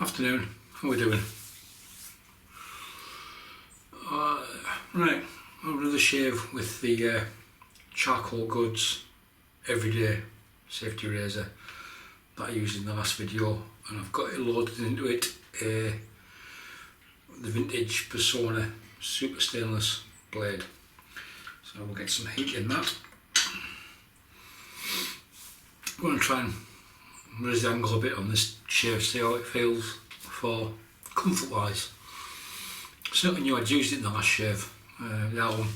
Afternoon, how are we doing? Right, I'll do the shave with the Charcoal Goods Everyday Safety Razor that I used in the last video, and I've got it loaded into it the vintage Persona Super Stainless blade. So we'll get some heat in that. I'm going to try and raise the angle a bit on this shave, see how it feels for comfort wise. Certainly knew I'd used it in the last shave, the album,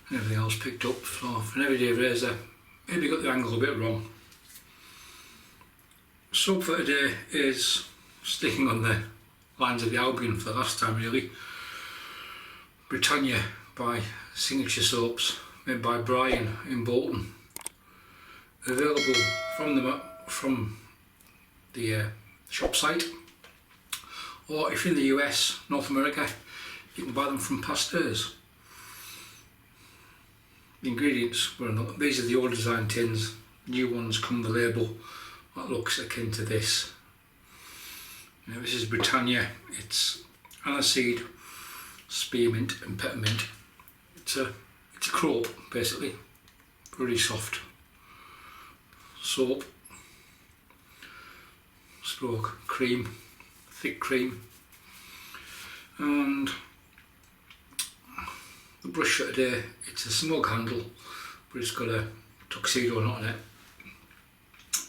and everything else picked up. So for an everyday razor, maybe got the angle a bit wrong. Soap for today is sticking on the lines of the Albion for the last time really. Britannia by Signature Soaps, made by Brian in Bolton. Available from the shop site, or if you're in the US, North America, you can buy them from Pasteur's. The ingredients were not, these are the old design tins, new ones come with a label that looks akin to this. Now this is Britannia, it's aniseed, spearmint and peppermint. It's a crope basically, really soft. Soap, stroke cream, thick cream, and the brush for today, it's a smug handle but it's got a tuxedo knot on it.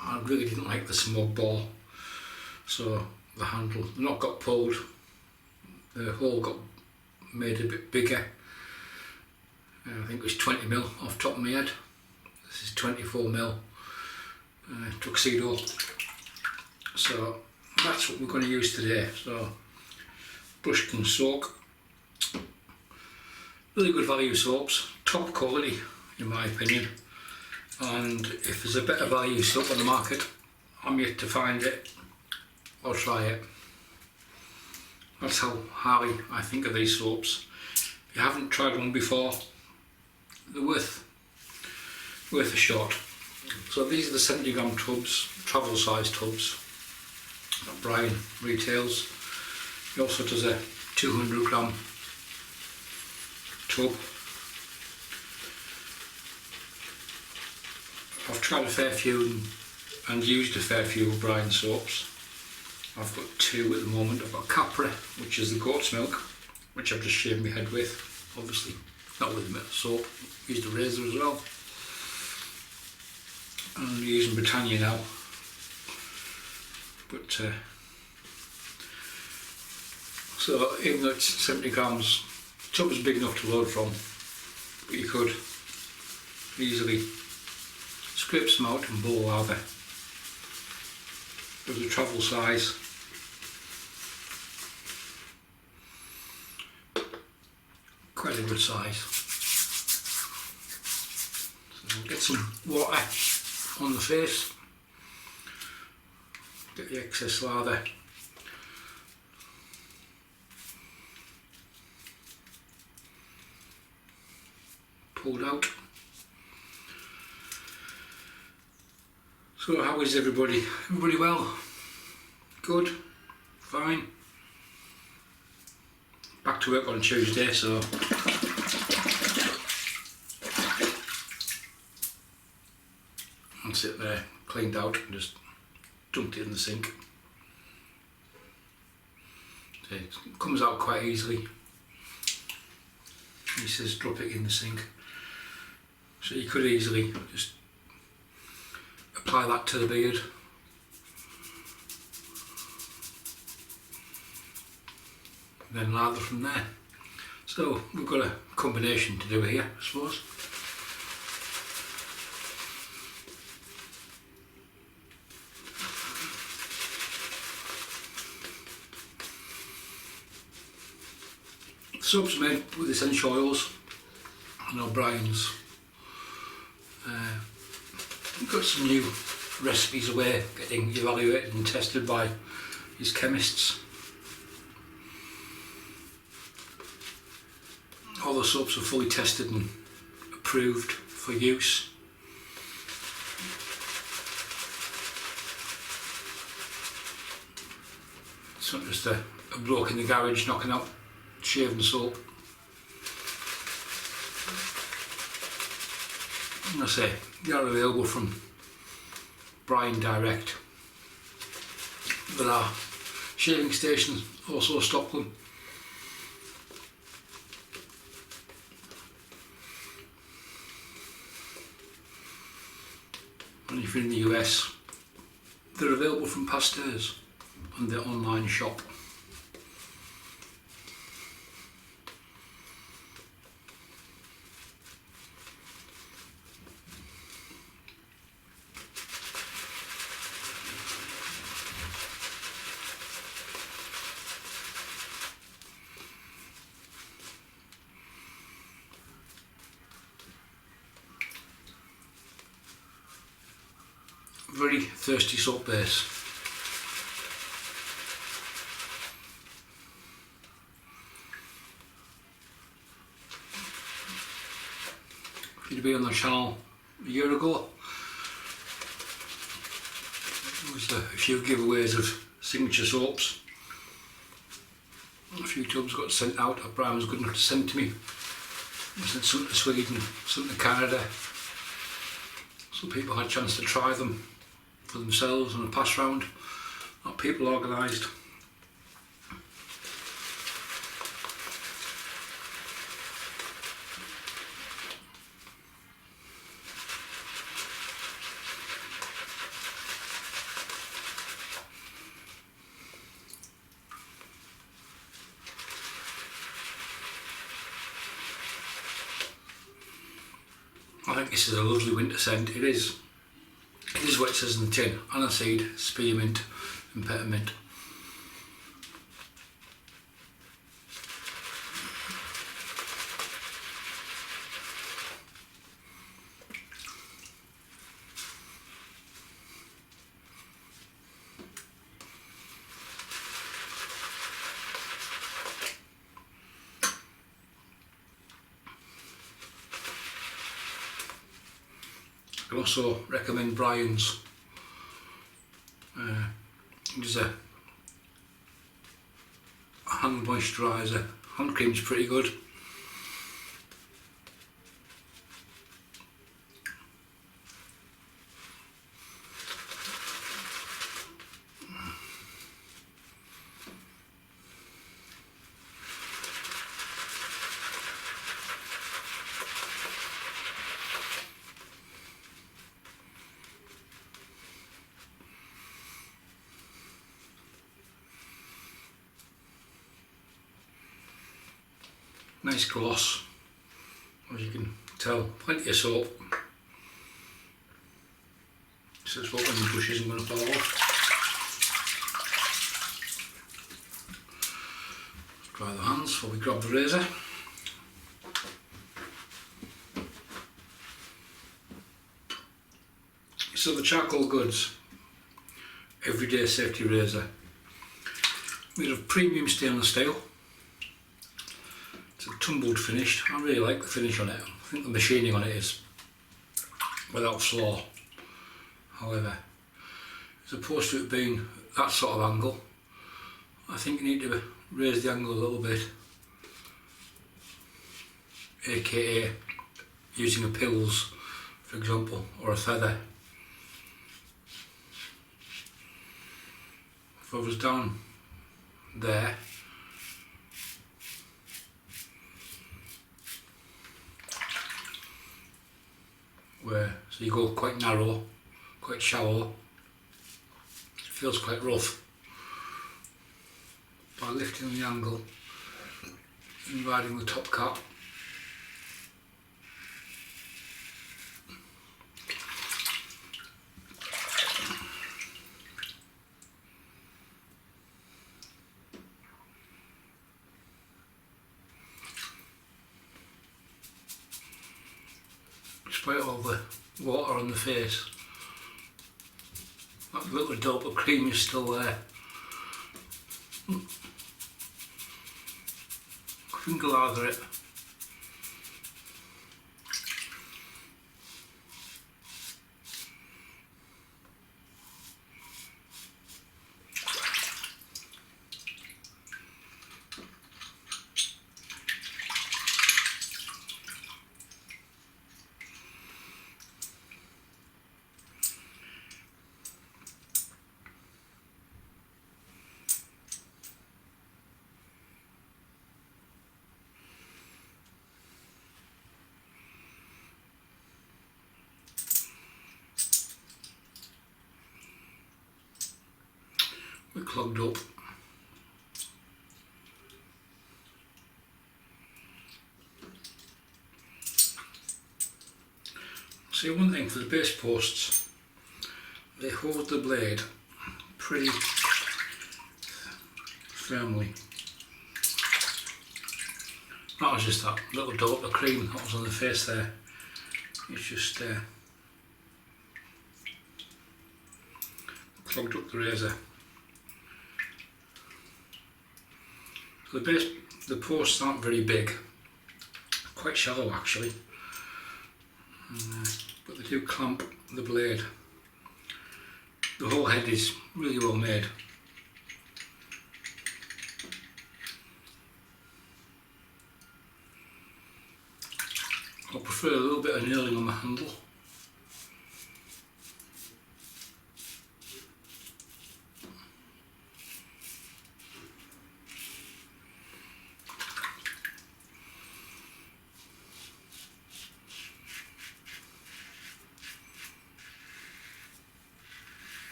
I really didn't like the smug ball, so the handle, the knot got pulled, the hole got made a bit bigger. I think it was 20mm off the top of my head. This is 24mm tuxedo, so that's what we're going to use today. So brush can soak, really good value soaps, top quality in my opinion, and if there's a better value soap on the market, I'm yet to find it or try it. That's how highly I think of these soaps. If you haven't tried one before, they're worth a shot. So these are the 70g tubs, travel size tubs that Brian retails. He also does a 200g tub. I've tried a fair few and used a fair few of Brian's soaps. I've got two at the moment. I've got Capra, which is the goat's milk, which I've just shaved my head with, obviously not with the soap, used a razor as well. I'm using Britannia now, but so even though it's 70g, the tub is big enough to load from, but you could easily scrape some out and bowl lather. There's a travel size, quite a good size. So we'll get some water on the face, get the excess lather, pulled out. So how is everybody? Everybody well? Good? Fine? Back to work on Tuesday, so that's it there, cleaned out and just dumped it in the sink. So it comes out quite easily. He says drop it in the sink. So you could easily just apply that to the beard. And then lather from there. So we've got a combination to do here, I suppose. Soap's made with essential oils and O'Brien's. We've got some new recipes away getting evaluated and tested by his chemists. All the soaps are fully tested and approved for use. It's not just a bloke in the garage knocking out shaving soap. And I say, they are available from Brian Direct. There are shaving stations also stock them. And if you're in the US, they're available from Pasteurs on their online shop. Very thirsty soap base. If you'd been on the channel a year ago, there was a few giveaways of signature soaps. A few tubs got sent out. Brian was good enough to send to me. I sent some to Sweden, some to Canada, so people had a chance to try them for themselves on a pass round. Not people organised. I think this is a lovely winter scent. It is what it says in the tin: aniseed, spearmint and peppermint. I also recommend Brian's. There's a hand moisturiser. Hand cream's pretty good. Nice gloss, as you can tell, plenty of soap. So it's what when the brush isn't going to fall off. Let's dry the hands before we grab the razor. So the Charcoal Goods Everyday Safety Razor, made of premium stainless steel. It's a tumbled finish. I really like the finish on it. I think the machining on it is without flaw. However, as opposed to it being that sort of angle, I think you need to raise the angle a little bit, aka using a pills, for example, or a feather. If I was down there, so you go quite narrow, quite shallow, it feels quite rough. By lifting the angle and riding the top cap, despite all the water on the face, that little dope of cream is still there. Finger lather it. clogged up. See, one thing for the base posts, they hold the blade pretty firmly. That was just that little dot of cream that was on the face there. It's just clogged up the razor. So the posts aren't very big, quite shallow actually, but they do clamp the blade. The whole head is really well made. I prefer a little bit of nailing on the handle.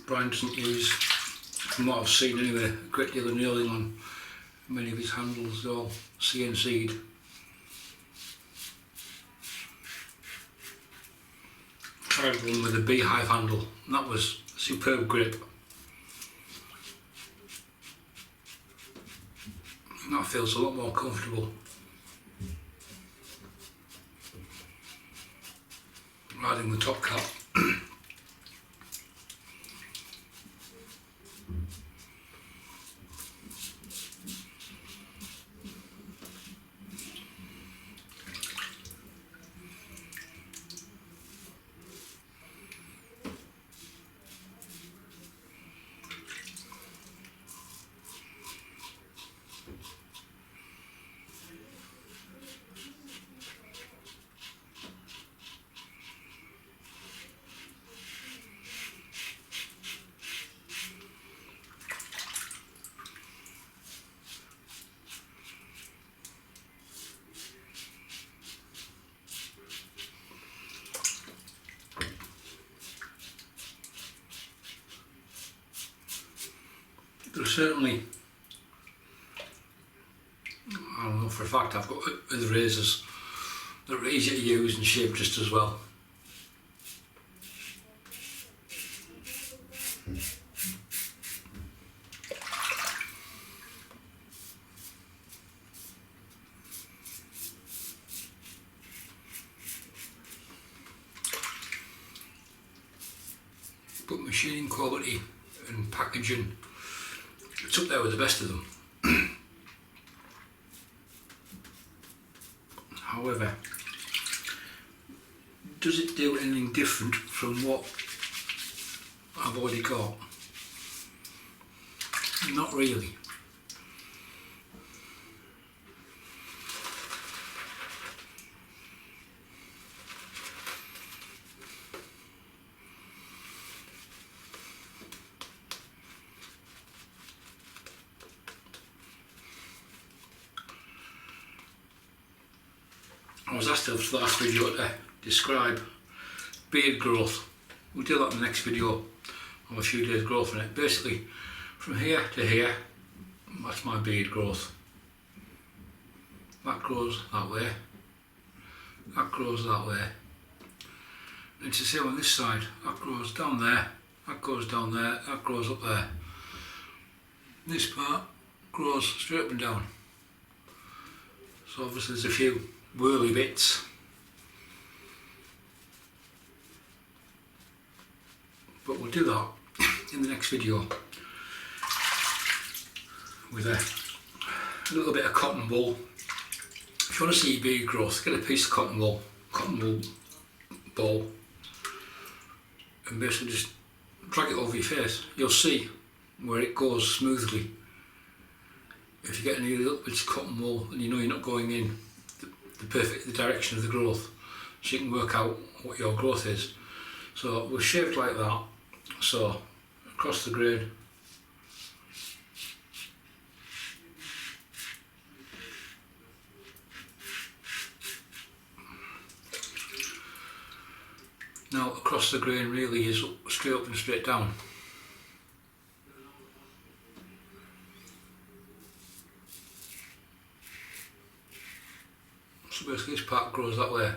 Brian doesn't use, from what I've seen anyway, a great deal of nailing on many of his handles. They're all CNC'd. Tried one with a beehive handle and that was superb grip. And that feels a lot more comfortable. Riding the top cap. There's certainly, I don't know for a fact, I've got other razors that are easy to use and shape just as well. But machining quality and packaging, it's up there with the best of them. However, does it do anything different from what I've already got? Not really. I was asked in the last video to describe beard growth. We'll do that in the next video. I'll have a few days growth in it. Basically, from here to here, that's my beard growth. That grows that way. That grows that way. And it's the same on this side. That grows down there. That goes down there. That grows up there. This part grows straight up and down. So obviously there's a few whirly bits, but we'll do that in the next video with a little bit of cotton wool. If you want to see your beard growth, get a piece of cotton wool ball, and basically just drag it over your face. You'll see where it goes smoothly. If you get any little bits of cotton wool, then you know you're not going in the direction of the growth, so you can work out what your growth is. So we're shaped like that, so across the grain. Now across the grain really is straight up and straight down. So basically this part grows that way.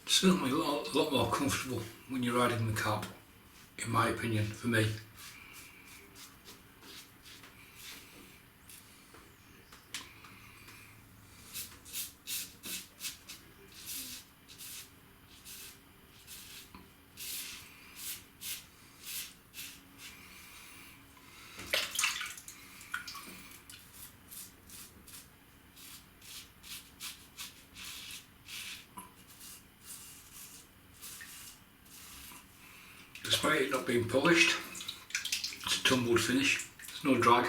Certainly a lot more comfortable when you're riding the cab, in my opinion, for me. Despite it not being polished, it's a tumbled finish, there's no drag.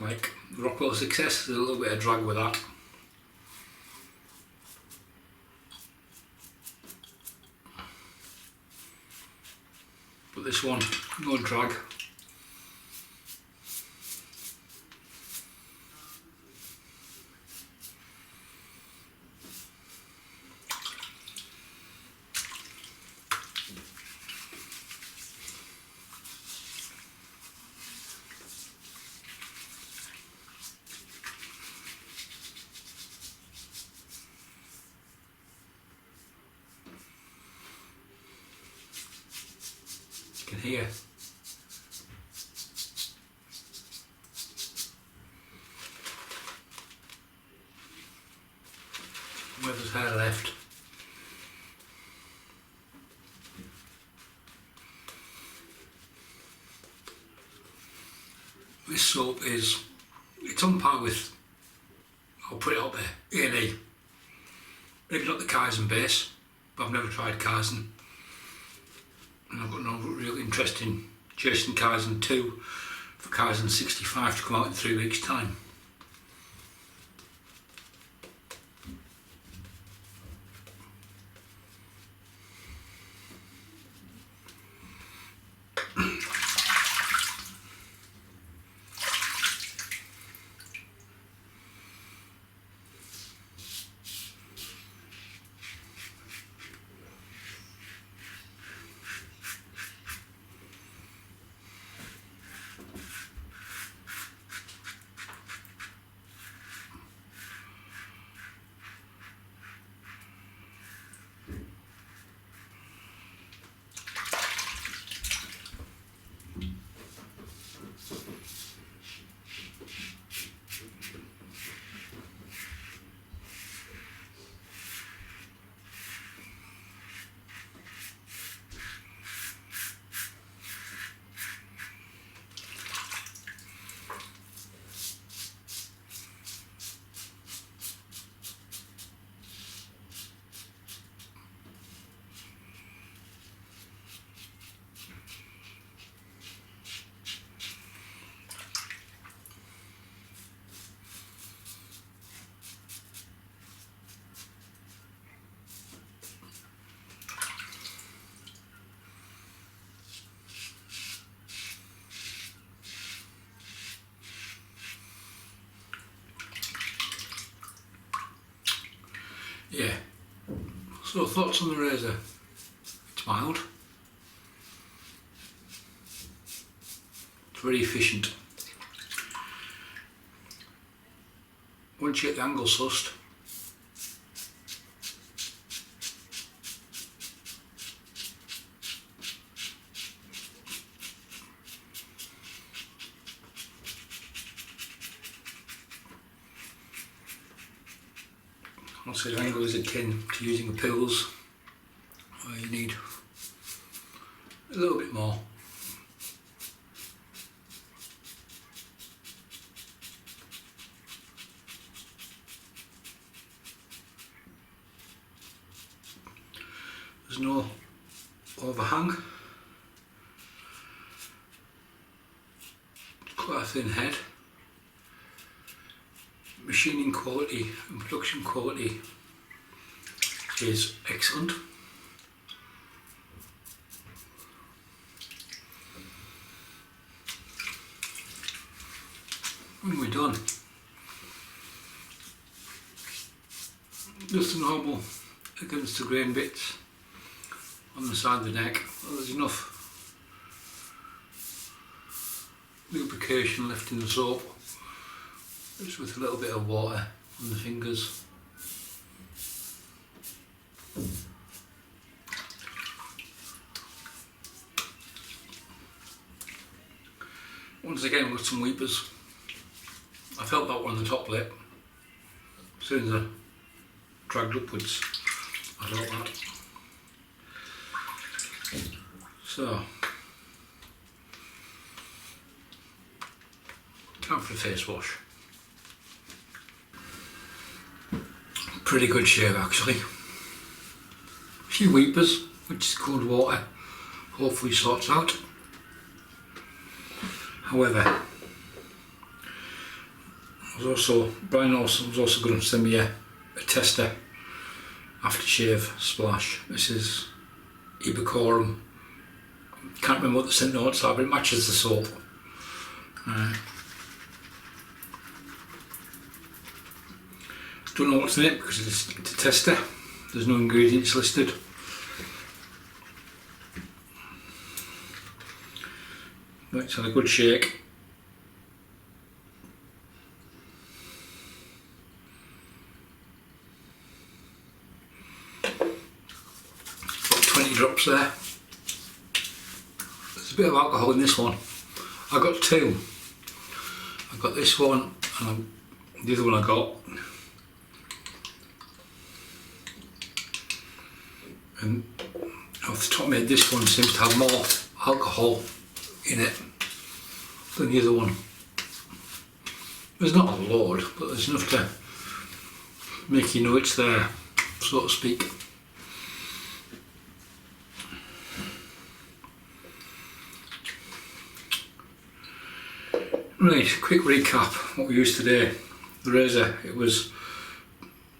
Like Rockwell Success, there's a little bit of drag with that. But this one, no drag. You can hear. Where there's hair left. This soap it's on par with, I'll put it out there, A&E. Maybe not the Kaizen base, but I've never tried Kaizen. And I've got no real interest in chasing Kaizen 2 for Kaizen 65 to come out in 3 weeks' time. Yeah. So thoughts on the razor? It's mild. It's very efficient. Once you get the angle sussed, once the angle is akin to using the pills, you need a little bit more. there's no overhang. Quite a thin head. Machining quality and production quality is excellent. When we're done, just a normal against the grain bits on the side of the neck. Well, there's enough lubrication left in the soap, just with a little bit of water on the fingers. Once again, we've got some weepers. I felt that one on the top lip. As soon as I dragged upwards, I felt that. So, time for the face wash. Pretty good shave actually. A few weepers, which is cold water, hopefully sorts out. However, Brian was also going to send me a tester aftershave splash. This is Ibocorum. Can't remember what the scent notes are, but it matches the soap. Don't know what's in it because it's a tester. There's no ingredients listed. But it's had a good shake. Got 20 drops there. There's a bit of alcohol in this one. I got two. I got this one and the other one I got. And off the top of my head, this one seems to have more alcohol in it than the other one. There's not a load, but there's enough to make you know it's there, so to speak. Right, quick recap what we used today. The razor, it was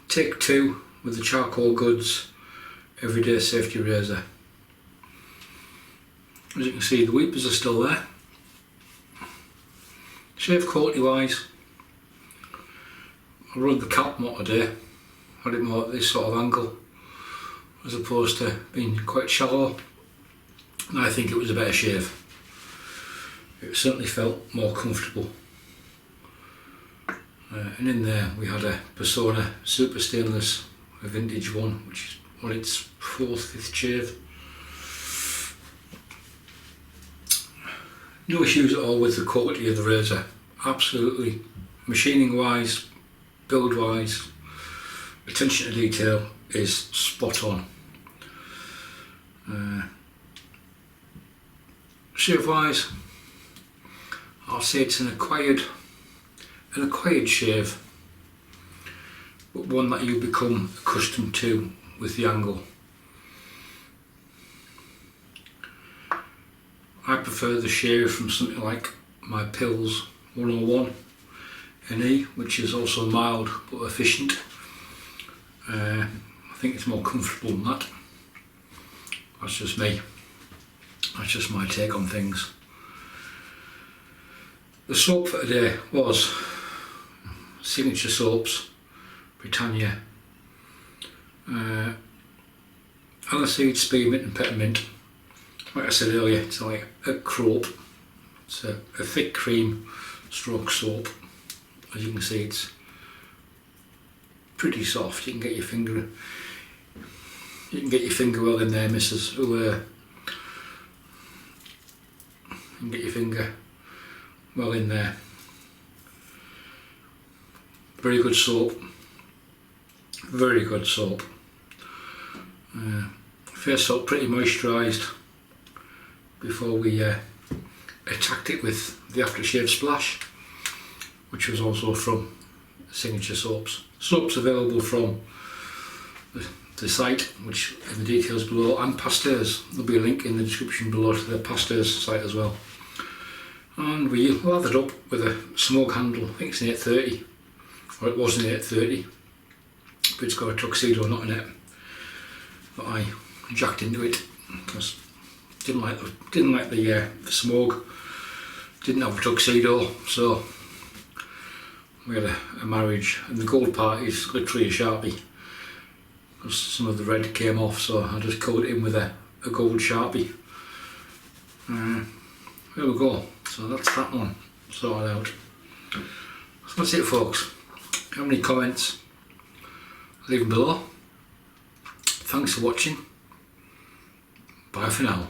take 2 with the Charcoal Goods Everyday Safety Razor. As you can see, the weepers are still there. Shave quality wise, I rode the cap more today. Had it more at this sort of angle as opposed to being quite shallow, and I think it was a better shave. It certainly felt more comfortable. And in there we had a Persona Super Stainless, a vintage one, which is on its 4th, 5th shave. No issues at all with the quality of the razor. Absolutely, machining wise, build wise, attention to detail is spot on. Shave wise, I'll say it's an acquired shave, but one that you become accustomed to with the angle. I prefer the shave from something like my Pills 101 NE, which is also mild but efficient. I think it's more comfortable than that. That's just me. That's just my take on things. The soap for today was Signature Soaps, Britannia, aniseed, spearmint and peppermint. Like I said earlier, it's like a crope. It's a thick cream stroke soap. As you can see, it's pretty soft. You can get your finger well in there, missus. You can get your finger well in there. Very good soap. Very good soap. Face felt pretty moisturised before we attacked it with the aftershave splash, which was also from Signature Soaps. Soaps available from the the site, which in the details below, and Pasteurs. There'll be a link in the description below to the Pasteurs site as well. And we lathered up with a smoke handle. I think it's an 830, or it was an 830, but it's got a tuxedo knot in it. But I jacked into it because didn't like the smoke. Didn't have a tuxedo, so we had a marriage, and the gold part is literally a Sharpie because some of the red came off, so I just covered it in with a gold Sharpie. There we go, so that's that one sorted out. So that's it, folks. If you have any comments, leave them below. Thanks for watching. Bye for now.